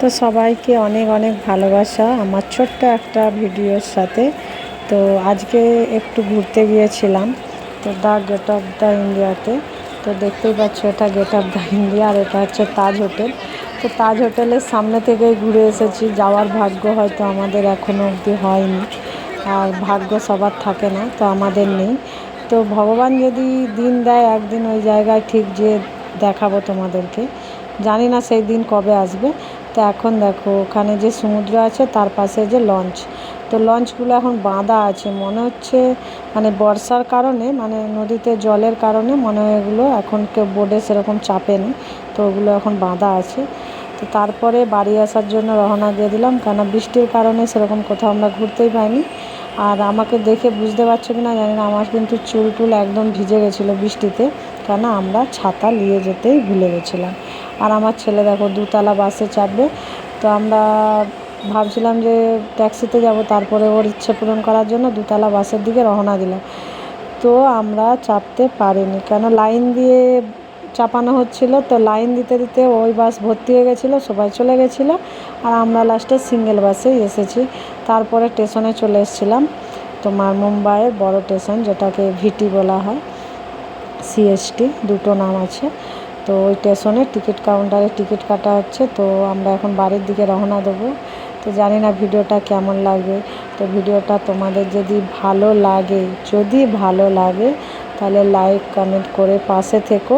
তো সবাইকে অনেক অনেক ভালোবাসা আমার ছোট্ট একটা ভিডিওর সাথে। তো আজকে একটু ঘুরতে গিয়েছিলাম তো দ্য গেট অফ দ্য ইন্ডিয়াতে। তো দেখতেই পাচ্ছ এটা গেট অফ দ্য ইন্ডিয়া, আর এটা হচ্ছে তাজ হোটেল। তো তাজ হোটেলের সামনে থেকেই ঘুরে এসেছি। যাওয়ার ভাগ্য হয়তো আমাদের এখনও অবধি হয়নি, আর ভাগ্য সবার থাকে না, তো আমাদের নেই। তো ভগবান যদি দিন দেয় একদিন ওই জায়গায় ঠিক যে দেখাবো তোমাদেরকে, জানি না সেই দিন কবে আসবে। তো এখন দেখো ওখানে যে সমুদ্র আছে তার পাশে যে লঞ্চ, তো লঞ্চগুলো এখন বাঁধা আছে মনে হচ্ছে, মানে বর্ষার কারণে, মানে নদীতে জলের কারণে মনে হয় এগুলো এখন কেউ বোর্ডে সেরকম চাপেনি, তো ওগুলো এখন বাঁধা আছে। তো তারপরে বাড়ি আসার জন্য রওনা দিয়ে দিলাম, কেন বৃষ্টির কারণে সেরকম কোথাও আমরা ঘুরতেই পাইনি। আর আমাকে দেখে বুঝতে পারছো কি না জানি না, আমার কিন্তু চুল টুল একদম ভিজে গেছিলো বৃষ্টিতে, কেন আমরা ছাতা নিয়ে যেতেই ভুলে গেছিলাম। আর আমার ছেলে দেখো দুতলা বাসে চাপবে, তো আমরা ভাবছিলাম যে ট্যাক্সিতে যাব, তারপরে ওর ইচ্ছে পূরণ করার জন্য দুতলা বাসের দিকে রওনা দিলাম। তো আমরা চাপতে পারিনি, কেন লাইন দিয়ে চাপানো হচ্ছিল, তো লাইন দিতে দিতে ওই বাস ভর্তি হয়ে গেছিলো, সবাই চলে গেছিলো, আর আমরা লাস্টে সিঙ্গেল বাসেই এসেছি। তারপরে স্টেশনে চলে এসেছিলাম, তোমার মুম্বাইয়ের বড় স্টেশন যেটাকে ভিটি বলা হয়, সিএসটি দুটো নাম আছে। তো ওই স্টেশনে টিকিট কাউন্টারে টিকিট কাটা হচ্ছে। তো আমরা এখন বাড়ির দিকে রওনা দেবো। তো জানি না ভিডিওটা কেমন লাগবে। তো ভিডিওটা তোমাদের যদি ভালো লাগে তাহলে লাইক কমেন্ট করে পাশে থেকো।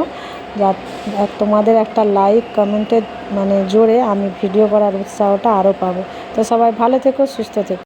যা তোমাদের একটা লাইক কমেন্টের মানে জোরে আমি ভিডিও করার উৎসাহটা আরও পাবো। তো সবাই ভালো থেকো, সুস্থ থেকো।